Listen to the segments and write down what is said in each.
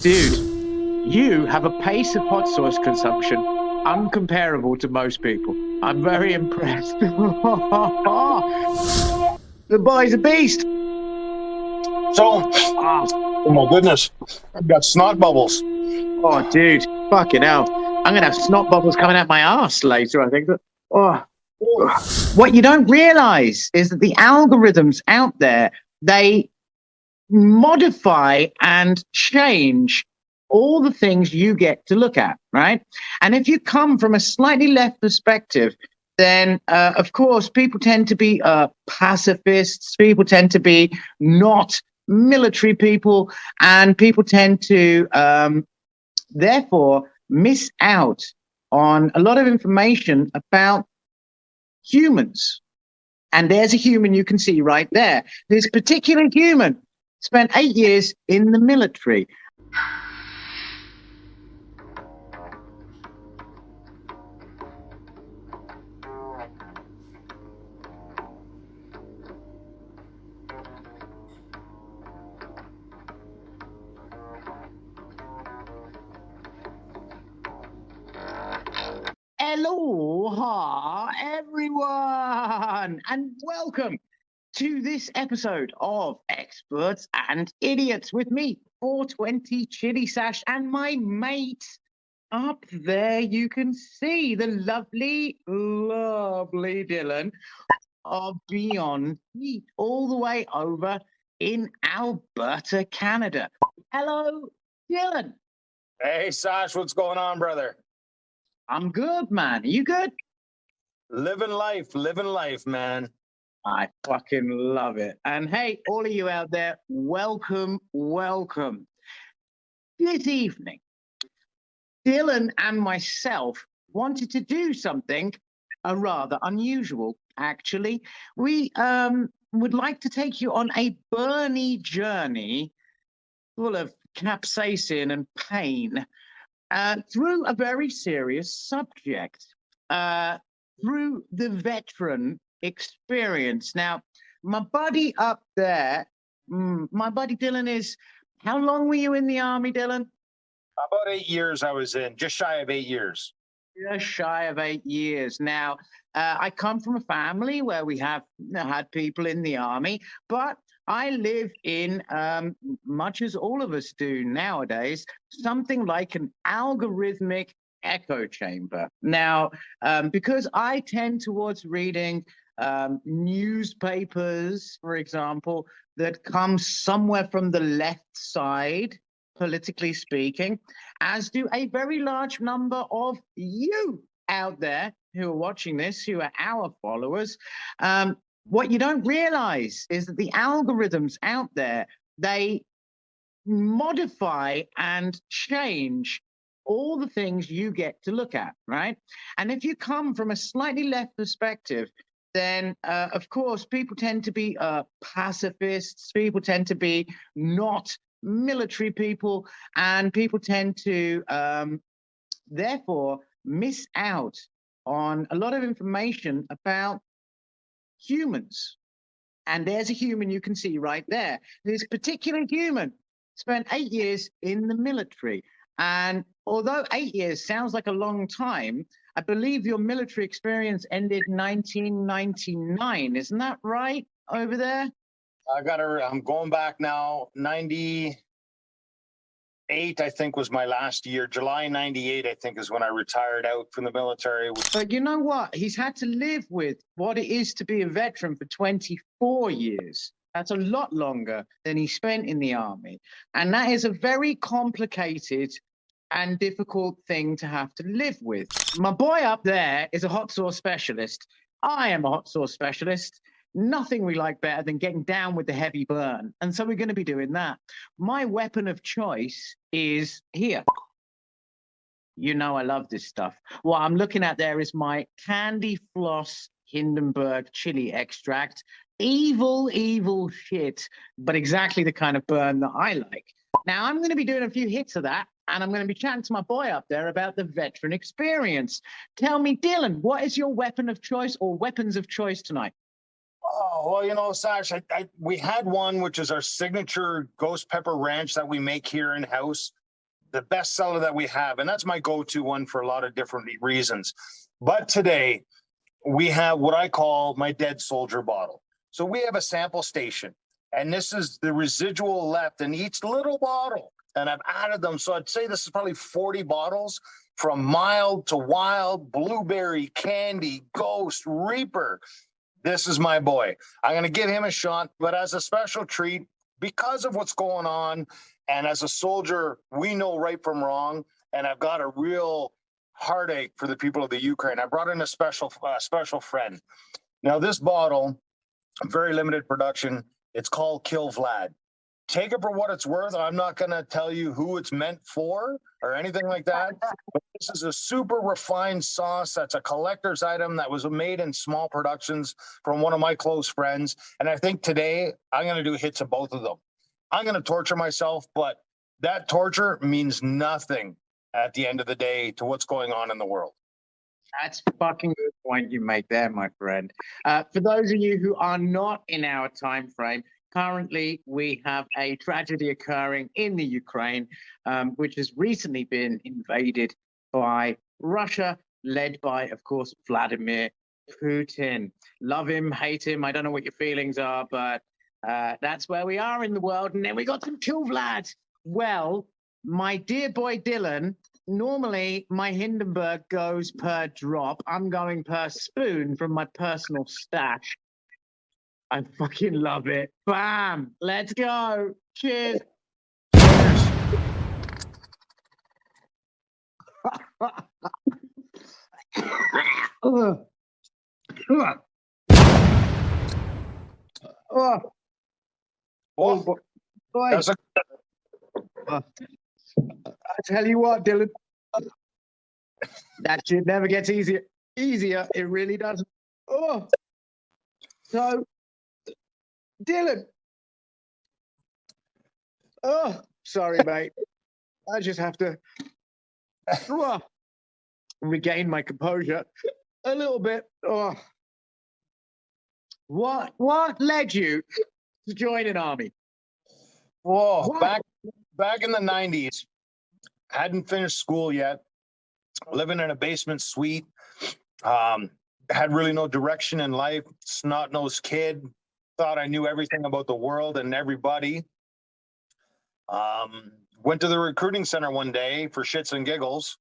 Dude, you have a pace of hot sauce consumption uncomparable to most people. I'm very impressed. The boy's a beast. So, Oh, oh my goodness, I've got snot bubbles. oh, dude, fucking hell. I'm gonna have snot bubbles coming out my ass later, I think. Oh. What you don't realize is that the algorithms out there, they modify and change all the things you get to look at, right? And if you come from a slightly left perspective, then of course people tend to be pacifists, people tend to be not military people, and people tend to therefore miss out on a lot of information about humans. And there's a human you can see right there. This particular human spent 8 years in the military. Aloha, everyone, and welcome to this episode of Experts and Idiots with me, 420 Chilli Sash, and my mate up there. You can see the lovely Dylan of Beyond Meat, all the way over in Alberta, Canada. Hello, Dylan. Hey, Sash, what's going on, brother? I'm good, man. Are you good? Living life, man. I fucking love it. And hey, all of you out there, welcome. This evening, Dylan and myself wanted to do something rather unusual, actually. We would like to take you on a burny journey full of capsaicin and pain through a very serious subject, through the veteran experience. Now, my buddy up there, my buddy Dylan is, how long were you in the army, Dylan? About 8 years I was in, just shy of 8 years. Just shy of 8 years. Now, I come from a family where we have had people in the army, but I live in, much as all of us do nowadays, something like an algorithmic echo chamber. Now, because I tend towards reading newspapers, for example, that come somewhere from the left side, politically speaking, as do a very large number of you out there who are watching this, who are our followers. What you don't realize is that the algorithms out there, they modify and change all the things you get to look at, right? And if you come from a slightly left perspective, then of course people tend to be pacifists, people tend to be not military people, and people tend to therefore miss out on a lot of information about humans. And there's a human you can see right there. This particular human spent 8 years in the military. And although 8 years sounds like a long time, I believe your military experience ended 1999. Isn't that right over there? I'm going back now. 98, I think, was my last year. July 98, I think, is when I retired out from the military. But you know what? He's had to live with what it is to be a veteran for 24 years. That's a lot longer than he spent in the army. And that is a very complicated and difficult thing to have to live with. My boy up there is a hot sauce specialist. I am a hot sauce specialist. Nothing we like better than getting down with the heavy burn. And so we're going to be doing that. My weapon of choice is here. You know I love this stuff. What I'm looking at there is my Candy Floss Hindenburg chili extract. Evil shit, but exactly the kind of burn that I like. Now, I'm going to be doing a few hits of that, and I'm going to be chatting to my boy up there about the veteran experience. Tell me, Dylan, what is your weapon of choice or weapons of choice tonight? Oh, well, Sash, we had one, which is our signature ghost pepper ranch that we make here in house. the best seller that we have. And that's my go-to one for a lot of different reasons. But today we have what I call my dead soldier bottle. So we have a sample station, and this is the residual left in each little bottle. And I've added them. So I'd say this is probably 40 bottles from mild to wild, blueberry, candy, ghost, reaper. This is my boy. I'm going to give him a shot, but as a special treat, because of what's going on, and as a soldier, we know right from wrong, and I've got a real heartache for the people of the Ukraine. I brought in a special friend. Now, this bottle, very limited production, it's called Kill Vlad. Take it for what it's worth. I'm not going to tell you who it's meant for or anything like that. But this is a super refined sauce that's a collector's item that was made in small productions from one of my close friends. And I think today I'm going to do hits of both of them. I'm going to torture myself, but that torture means nothing at the end of the day to what's going on in the world. That's fucking good point you make there, my friend. For those of you who are not in our time frame, currently, we have a tragedy occurring in the Ukraine, which has recently been invaded by Russia, led by, of course, Vladimir Putin. Love him, hate him. I don't know what your feelings are, but that's where we are in the world. And then we got some Kill Vlad. Well, my dear boy Dylan, normally my Hindenburg goes per drop. I'm going per spoon from my personal stash. I fucking love it. Bam! Let's go. Cheers. Boy. I tell you what, Dylan, that shit never gets easier. It really doesn't. Oh, so Dylan. Oh, sorry, mate. I just have to regain my composure a little bit. Oh, what led you to join an army? Whoa, back in the 90s, hadn't finished school yet, living in a basement suite, had really no direction in life, snot-nosed kid, thought I knew everything about the world and everybody. Went to the recruiting center one day for shits and giggles,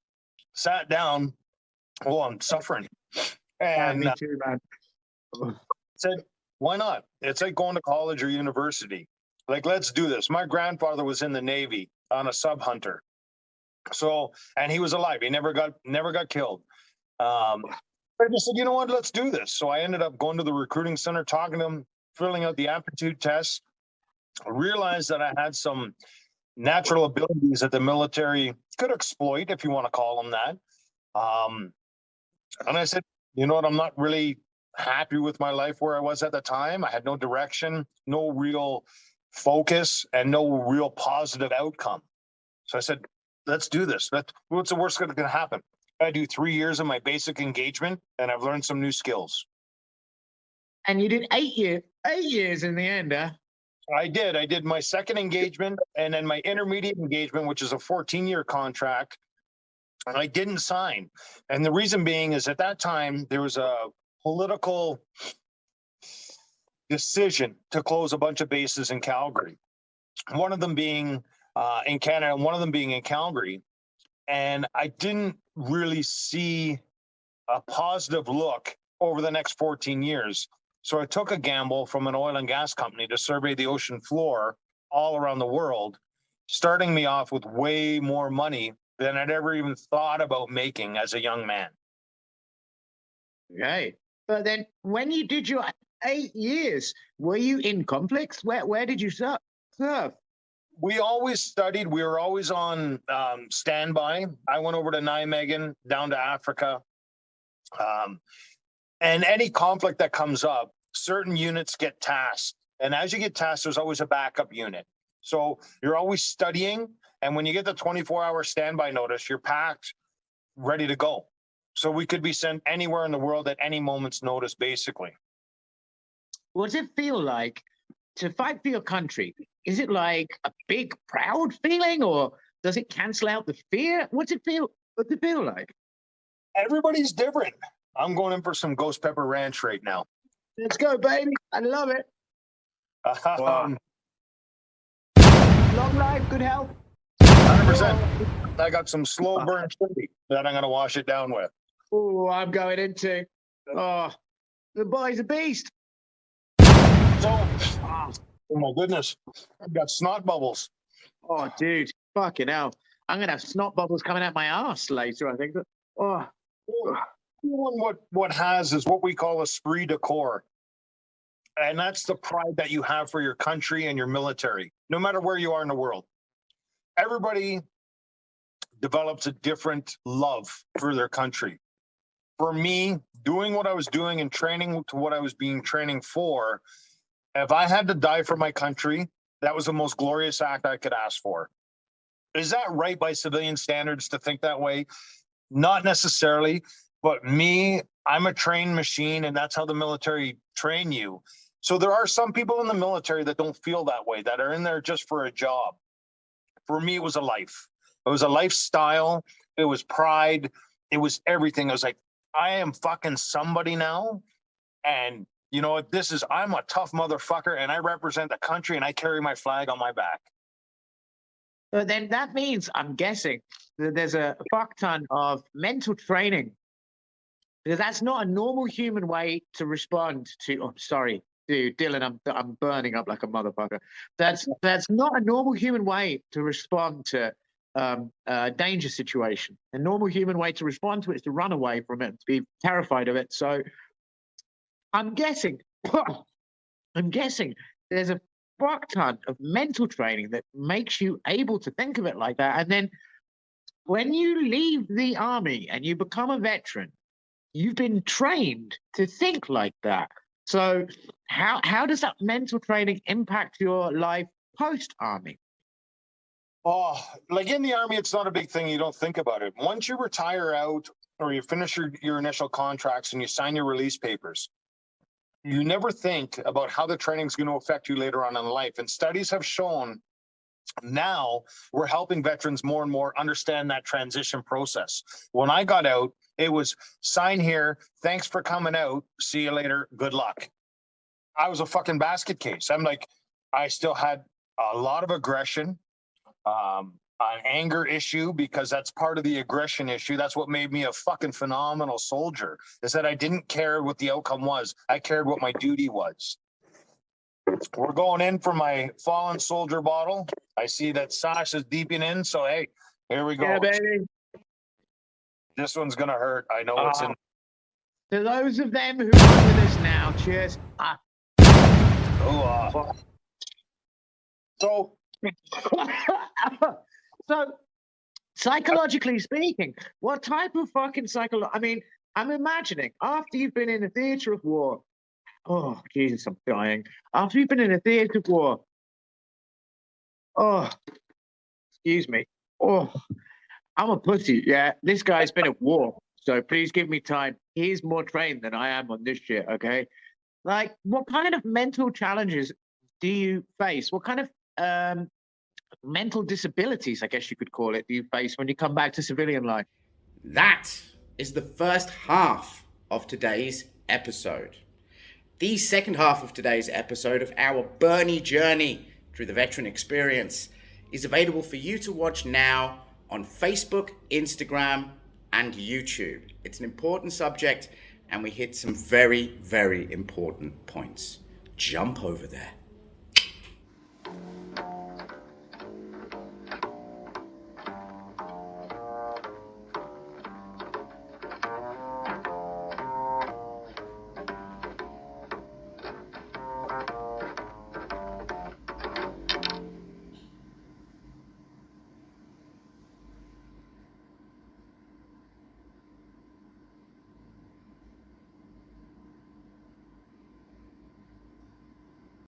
sat down. Oh, I'm suffering. And me too, man. Said, why not? It's like going to college or university. Like, let's do this. My grandfather was in the Navy on a sub hunter. So, and he was alive. He never got killed. I just said, you know what, let's do this. So I ended up going to the recruiting center, talking to him, filling out the aptitude test. I realized that I had some natural abilities that the military could exploit, if you want to call them that. And I said, you know what, I'm not really happy with my life where I was at the time. I had no direction, no real focus, and no real positive outcome. So I said, let's do this. What's the worst that can happen? I do 3 years of my basic engagement, and I've learned some new skills. And you did 8 years in the end, huh? I did my second engagement, and then my intermediate engagement, which is a 14-year contract, and I didn't sign. And the reason being is at that time, there was a political decision to close a bunch of bases in Calgary. One of them being in Canada, and one of them being in Calgary. And I didn't really see a positive look over the next 14 years. So I took a gamble from an oil and gas company to survey the ocean floor all around the world, starting me off with way more money than I'd ever even thought about making as a young man. Okay. But then when you did your 8 years, were you in conflicts? Where did you serve? We always studied. We were always on standby. I went over to Nijmegen, down to Africa. And any conflict that comes up, certain units get tasked. And as you get tasked, there's always a backup unit. So you're always studying. And when you get the 24-hour standby notice, you're packed, ready to go. So we could be sent anywhere in the world at any moment's notice, basically. What does it feel like to fight for your country? Is it like a big, proud feeling, or Does it cancel out the fear? What's it feel like? Everybody's different. I'm going in for some ghost pepper ranch right now. Let's go, baby. I love it. Wow. Long life, good health. 100%. I got some slow burn chili that I'm going to wash it down with. Oh, I'm going into. Oh, the boy's a beast. So, oh my goodness, I've got snot bubbles. Oh, dude, fucking hell. I'm going to have snot bubbles coming out my ass later, I think. Oh. What has is what we call esprit de corps. And that's the pride that you have for your country and your military, no matter where you are in the world. Everybody develops a different love for their country. For me, doing what I was doing and training to what I was being training for, if I had to die for my country, that was the most glorious act I could ask for. Is that right by civilian standards to think that way? Not necessarily, but me, I'm a trained machine, and that's how the military train you. So there are some people in the military that don't feel that way, that are in there just for a job. For me, it was a life. It was a lifestyle. It was pride. It was everything. I was like, I am fucking somebody now. And you know what? I'm a tough motherfucker, and I represent the country, and I carry my flag on my back. But then that means, I'm guessing, that there's a fuck ton of mental training, because that's not a normal human way to respond to. Oh, sorry, dude, Dylan, I'm burning up like a motherfucker. That's not a normal human way to respond to a danger situation. A normal human way to respond to it is to run away from it, to be terrified of it. So I'm guessing there's a fuck ton of mental training that makes you able to think of it like that. And then when you leave the army and you become a veteran, you've been trained to think like that. So how does that mental training impact your life post-army? Oh, like in the Army, it's not a big thing. You don't think about it. Once you retire out or you finish your initial contracts and you sign your release papers, you never think about how the training is going to affect you later on in life. And studies have shown now we're helping veterans more and more understand that transition process. When I got out, it was sign here. Thanks for coming out. See you later. Good luck. I was a fucking basket case. I'm like, I still had a lot of aggression, an anger issue, because that's part of the aggression issue. That's what made me a fucking phenomenal soldier, is that I didn't care what the outcome was. I cared what my duty was. We're going in for my fallen soldier bottle. I see that Sasha's deeping in, so hey, here we go. Yeah, baby. This one's gonna hurt. I know it's in. To those of them who are with us now, cheers. So, psychologically speaking, what type of fucking I mean, I'm imagining after you've been in a theater of war. Oh, Jesus, I'm dying. After you've been in a theater of war. Oh, excuse me. Oh, I'm a pussy. Yeah, this guy's been at war. So please give me time. He's more trained than I am on this shit, okay? Like, what kind of mental challenges do you face? What kind of mental disabilities, I guess you could call it, do you face when you come back to civilian life? That is the first half of today's episode. The second half of today's episode of our Burny journey through the veteran experience is available for you to watch now on Facebook, Instagram, and YouTube. It's an important subject, and we hit some very, very important points. Jump over there.